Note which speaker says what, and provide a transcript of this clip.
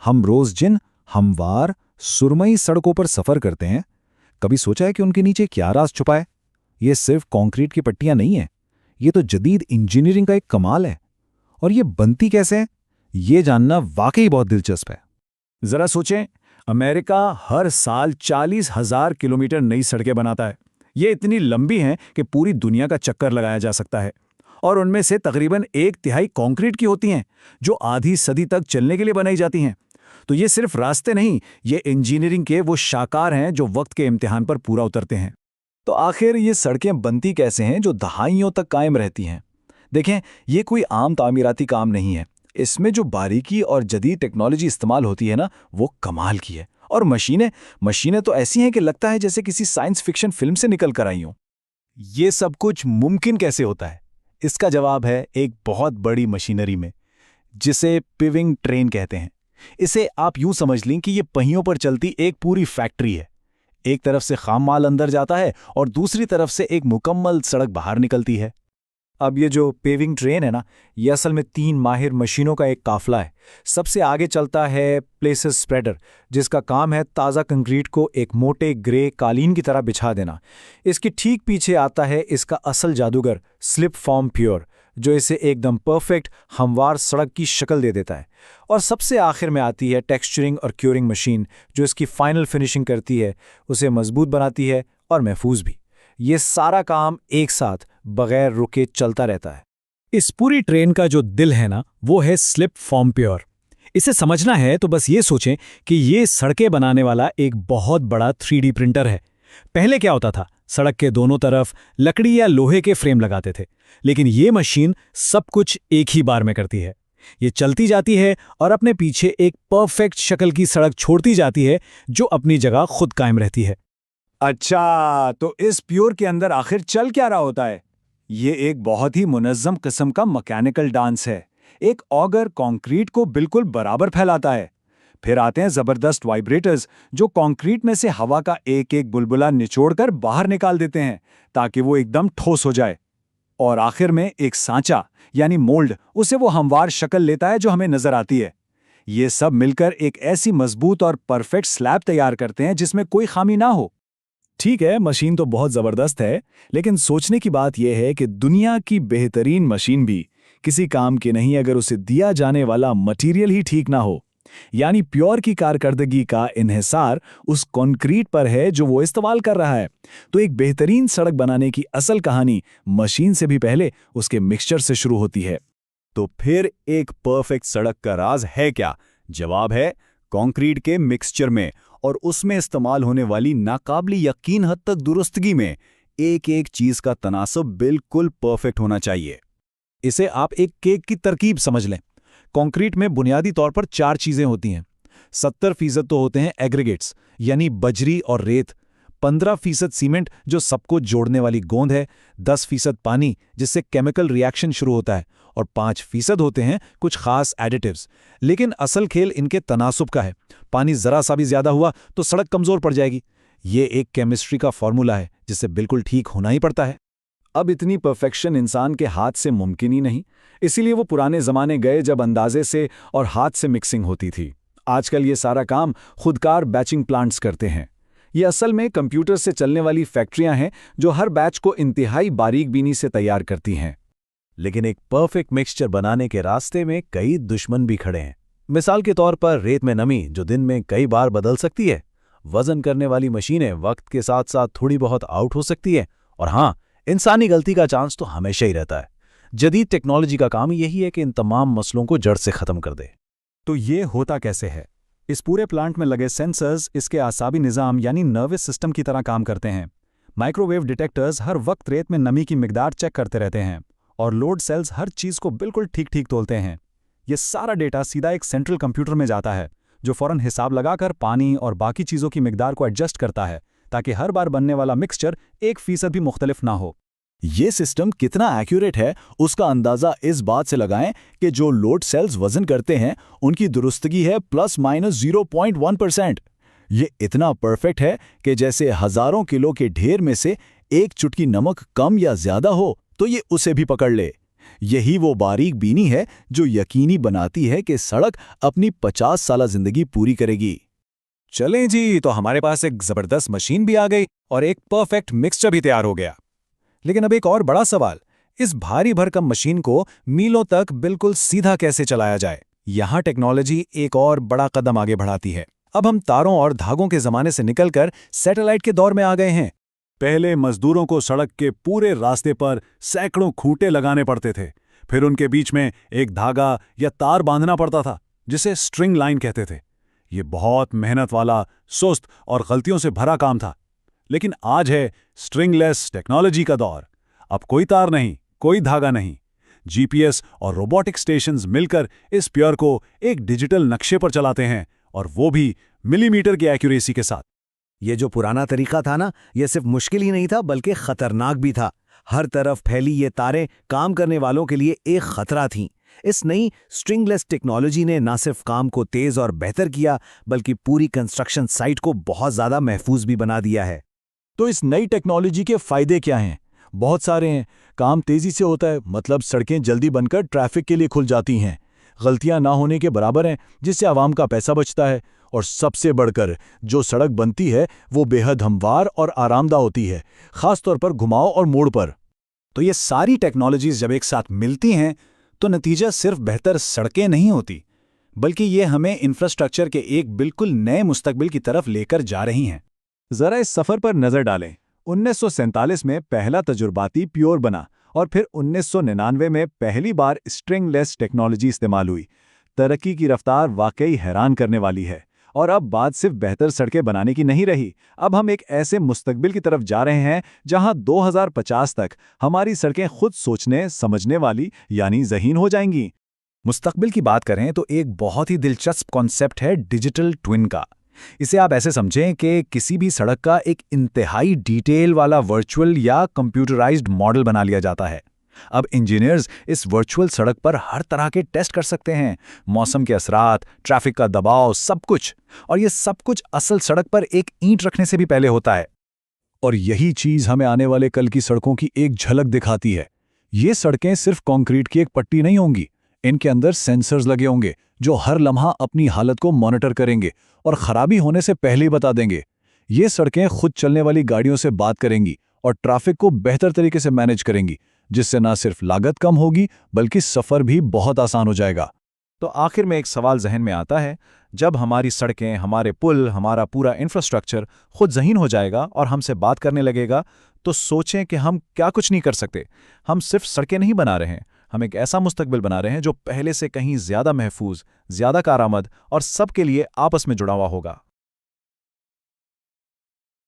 Speaker 1: हम रोज जिन हमवार सुरमई सड़कों पर सफर करते हैं, कभी सोचा है कि उनके नीचे क्या राज छुपा है? ये सिर्फ कंक्रीट की पट्टियां नहीं है, ये तो जदीद इंजीनियरिंग का एक कमाल है। और ये बनती कैसे है, ये जानना वाकई बहुत दिलचस्प है।
Speaker 2: जरा सोचें, अमेरिका हर साल 40,000 किलोमीटर नई सड़कें बनाता है। ये इतनी लंबी हैं कि पूरी दुनिया का चक्कर लगाया जा सकता है। और उनमें से तकरीबन 1/3 कंक्रीट की होती हैं, जो आधी सदी तक चलने के लिए बनाई जाती हैं। तो ये सिर्फ रास्ते नहीं, ये इंजीनियरिंग के वो शाकार हैं जो वक्त के इम्तिहान पर पूरा उतरते हैं।
Speaker 1: तो आखिर ये सड़कें बनती कैसे हैं जो दहाइयों तक कायम रहती हैं? देखें, ये कोई आम तामीराती काम नहीं है। इसमें जो बारीकी और जदीद टेक्नोलॉजी इस्तेमाल होती है ना, वो कमाल की है। और मशीनें मशीनें तो ऐसी हैं कि लगता है जैसे किसी साइंस फिक्शन फिल्म से निकल कर आई हों।
Speaker 2: ये सब कुछ मुमकिन कैसे होता है? इसका जवाब है एक बहुत बड़ी मशीनरी में, जिसे पिविंग ट्रेन कहते हैं। इसे आप यूं समझ लें कि ये पहियों पर चलती एक पूरी फैक्ट्री है। एक तरफ से खाम माल अंदर जाता है और दूसरी तरफ से एक मुकम्मल सड़क बाहर निकलती है।
Speaker 1: अब ये जो पेविंग ट्रेन है ना, ये असल में 3 माहिर मशीनों का एक काफिला है। सबसे आगे चलता है प्लेसेस स्प्रेडर, जिसका काम है ताज़ा कंक्रीट को एक मोटे ग्रे कालीन की तरह बिछा देना। इसके ठीक पीछे आता है इसका असल जादूगर स्लिप फॉर्म प्योर, जो इसे एकदम परफेक्ट हमवार सड़क की शक्ल दे देता है। और सबसे आखिर में आती है टेक्सचरिंग और क्योरिंग मशीन, जो इसकी फाइनल फिनिशिंग करती है, उसे मजबूत बनाती है और महफूज भी। ये सारा काम एक साथ बगैर रुके चलता रहता है।
Speaker 2: इस पूरी ट्रेन का जो दिल है ना, वो है स्लिप फॉर्म प्योर। इसे समझना है तो बस ये सोचें कि ये सड़कें बनाने वाला एक बहुत बड़ा 3D प्रिंटर है। पहले क्या होता था, सड़क के दोनों तरफ लकड़ी या लोहे के फ्रेम लगाते थे, लेकिन ये मशीन सब कुछ एक ही बार में करती है। ये चलती जाती है और अपने पीछे एक परफेक्ट शक्ल की सड़क छोड़ती जाती है, जो अपनी जगह खुद कायम रहती है।
Speaker 1: अच्छा, तो इस प्योर के अंदर आखिर चल क्या रहा होता है? ये एक बहुत ही मुनज़्ज़म किस्म का मैकेनिकल डांस है। एक ऑगर कंक्रीट को बिल्कुल बराबर फैलाता है। फिर आते हैं ज़बरदस्त वाइब्रेटर्स, जो कंक्रीट में से हवा का एक एक बुलबुला निचोड़कर बाहर निकाल देते हैं, ताकि वो एकदम ठोस हो जाए। और आखिर में एक सांचा यानी मोल्ड, उसे वो हमवार शक्ल लेता है जो हमें नजर आती है। ये सब मिलकर एक ऐसी मजबूत और परफेक्ट स्लैब तैयार करते हैं जिसमें कोई खामी ना हो।
Speaker 2: ठीक है, मशीन तो बहुत जबरदस्त है, लेकिन सोचने की बात यह है कि दुनिया की बेहतरीन मशीन भी किसी काम की नहीं अगर उसे दिया जाने वाला मटेरियल ही ठीक ना हो। यानी प्योर की कारकर्दगी का इन्हिसार उस कंक्रीट पर है जो वो इस्तेमाल कर रहा है। तो एक बेहतरीन सड़क बनाने की असल कहानी मशीन से भी पहले उसके मिक्सचर से शुरू होती है।
Speaker 3: तो फिर एक परफेक्ट सड़क का राज है क्या? जवाब है कंक्रीट के मिक्सचर में, और उसमें इस्तेमाल होने वाली नाकाबिल यकीन हद तक दुरुस्तगी में। एक एक चीज का तनासब बिल्कुल परफेक्ट होना चाहिए।
Speaker 1: इसे आप एक केक की तरकीब समझ लें। कंक्रीट में बुनियादी तौर पर 4 चीजें होती हैं। 70% तो होते हैं एग्रीगेट्स, यानी बजरी और रेत। 15% सीमेंट, जो सबको जोड़ने वाली गोंद है। 10% पानी, जिससे केमिकल रिएक्शन शुरू होता है। और 5% होते हैं कुछ खास एडिटिव्स। लेकिन असल खेल इनके तनासुब का है। पानी जरा सा भी ज्यादा हुआ तो सड़क कमजोर पड़ जाएगी। ये एक केमिस्ट्री का फॉर्मूला है जिससे बिल्कुल ठीक होना ही पड़ता है। अब इतनी परफेक्शन इंसान के हाथ से मुमकिन ही नहीं, इसीलिए वो पुराने जमाने गए जब अंदाजे से और हाथ से मिक्सिंग होती थी। आजकल ये सारा काम खुदकार बैचिंग प्लांट्स करते हैं। ये असल में कंप्यूटर से चलने वाली फैक्ट्रियां हैं जो हर बैच को इंतहाई बारीक बीनी से तैयार करती हैं।
Speaker 3: लेकिन एक परफेक्ट मिक्सचर बनाने के रास्ते में कई दुश्मन भी खड़े हैं। मिसाल के तौर पर रेत में नमी, जो दिन में कई बार बदल सकती है। वजन करने वाली मशीनें वक्त के साथ साथ थोड़ी बहुत आउट हो सकती है। और हाँ, इंसानी गलती का चांस तो हमेशा ही रहता है। जदीद टेक्नोलॉजी का काम यही है कि इन तमाम मसलों को जड़ से खत्म कर दे।
Speaker 2: तो ये होता कैसे है? इस पूरे प्लांट में लगे सेंसर्स इसके आसाबी निज़ाम यानी नर्वस सिस्टम की तरह काम करते हैं। माइक्रोवेव डिटेक्टर्स हर वक्त रेत में नमी की मिकदार चेक करते रहते हैं, और लोड सेल्स हर चीज़ को बिल्कुल ठीक ठीक तोलते हैं। ये सारा डेटा सीधा एक सेंट्रल कंप्यूटर में जाता है, जो फौरन हिसाब लगाकर पानी और बाकी चीज़ों की मिकदार को एडजस्ट करता है, ताकि हर बार बनने वाला मिक्सचर 1% भी मुख्तलिफ ना हो।
Speaker 3: ये सिस्टम कितना एक्यूरेट है उसका अंदाजा इस बात से लगाएं कि जो लोड सेल्स वजन करते हैं उनकी दुरुस्तगी है ±0.1%। ये इतना परफेक्ट है कि जैसे हजारों किलो के ढेर में से एक चुटकी नमक कम या ज्यादा हो तो ये उसे भी पकड़ ले।
Speaker 1: यही वो बारीक बीनी है जो यकीनी बनाती है कि सड़क अपनी 50 साला जिंदगी पूरी करेगी।
Speaker 2: चलें जी, तो हमारे पास एक जबरदस्त मशीन भी आ गई और एक परफेक्ट मिक्सचर भी तैयार हो गया। लेकिन अब एक और बड़ा सवाल, इस भारी भरकम मशीन को मीलों तक बिल्कुल सीधा कैसे चलाया जाए? यहां टेक्नोलॉजी एक और बड़ा कदम आगे बढ़ाती है। अब हम तारों और धागों के जमाने से निकलकर सैटेलाइट के दौर में आ गए हैं।
Speaker 3: पहले मजदूरों को सड़क के पूरे रास्ते पर सैकड़ों खूंटे लगाने पड़ते थे। फिर उनके बीच में एक धागा या तार बांधना पड़ता था, जिसे स्ट्रिंग लाइन कहते थे। ये बहुत मेहनत वाला, सुस्त और गलतियों से भरा काम था। लेकिन आज है स्ट्रिंगलेस टेक्नोलॉजी का दौर। अब कोई तार नहीं, कोई धागा नहीं। जीपीएस और रोबोटिक स्टेशंस मिलकर इस प्योर को एक डिजिटल नक्शे पर चलाते हैं, और वो भी मिलीमीटर की एक्यूरेसी के साथ।
Speaker 4: ये जो पुराना तरीका था ना, ये सिर्फ मुश्किल ही नहीं था बल्कि खतरनाक भी था। हर तरफ फैली ये तारें काम करने वालों के लिए एक खतरा थीं। इस नई स्ट्रिंगलेस टेक्नोलॉजी ने न सिर्फ काम को तेज और बेहतर किया, बल्कि पूरी कंस्ट्रक्शन साइट को बहुत ज़्यादा महफूज भी बना दिया है।
Speaker 1: तो इस नई टेक्नोलॉजी के फायदे क्या हैं? बहुत सारे हैं। काम तेजी से होता है, मतलब सड़कें जल्दी बनकर ट्रैफिक के लिए खुल जाती हैं। गलतियां ना होने के बराबर हैं, जिससे आवाम का पैसा बचता है। और सबसे बढ़कर जो सड़क बनती है वो बेहद हमवार और आरामदाह होती है, खासतौर पर घुमाव और मोड़ पर।
Speaker 2: तो ये सारी टेक्नोलॉजीज जब एक साथ मिलती हैं तो नतीजा सिर्फ बेहतर सड़कें नहीं होती, बल्कि ये हमें इंफ्रास्ट्रक्चर के एक बिल्कुल नए मुस्तकबिल की तरफ लेकर जा रही हैं।
Speaker 1: जरा इस सफर पर नजर डालें। 1947 में पहला तजुर्बाती प्योर बना और फिर 1999 में पहली बार स्ट्रिंगलेस टेक्नोलॉजी इस्तेमाल हुई। तरक्की की रफ्तार वाकई हैरान करने वाली है। और अब बात सिर्फ बेहतर सड़कें बनाने की नहीं रही। अब हम एक ऐसे मुस्तकबिल की तरफ जा रहे हैं जहां 2050 तक हमारी सड़कें खुद सोचने समझने वाली यानी ज़हीन हो जाएंगी।
Speaker 2: मुस्तकबिल की बात करें तो एक बहुत ही दिलचस्प कॉन्सेप्ट है डिजिटल ट्विन का। इसे आप ऐसे समझें कि किसी भी सड़क का एक इंतहाई डिटेल वाला वर्चुअल या कंप्यूटराइज्ड मॉडल बना लिया जाता है। अब इंजीनियर्स इस वर्चुअल सड़क पर हर तरह के टेस्ट कर सकते हैं, मौसम के असरात, ट्रैफिक का दबाव, सब कुछ। और ये सब कुछ असल सड़क पर एक ईंट रखने से भी पहले होता है।
Speaker 1: और यही चीज़ हमें आने वाले कल की सड़कों की एक झलक दिखाती है। ये सड़कें सिर्फ कंक्रीट की एक पट्टी नहीं होंगी, इनके अंदर सेंसर्स लगे होंगे जो हर लम्हा अपनी हालत को मॉनिटर करेंगे और खराबी होने से पहले ही बता देंगे। ये सड़कें खुद चलने वाली गाड़ियों से बात करेंगी और ट्रैफिक को बेहतर तरीके से मैनेज करेंगी, जिससे न सिर्फ लागत कम होगी बल्कि सफ़र भी बहुत आसान हो जाएगा।
Speaker 3: तो आखिर में एक सवाल जहन में आता है, जब हमारी सड़कें, हमारे पुल, हमारा पूरा इंफ्रास्ट्रक्चर खुद ज़हीन हो जाएगा और हमसे बात करने लगेगा, तो सोचें कि हम क्या कुछ नहीं कर सकते। हम सिर्फ सड़कें नहीं बना रहे हैं, हम एक ऐसा मुस्तकबिल बना रहे हैं जो पहले से कहीं ज़्यादा महफूज, ज़्यादा कारआमद और सबके लिए आपस में जुड़ा हुआ होगा।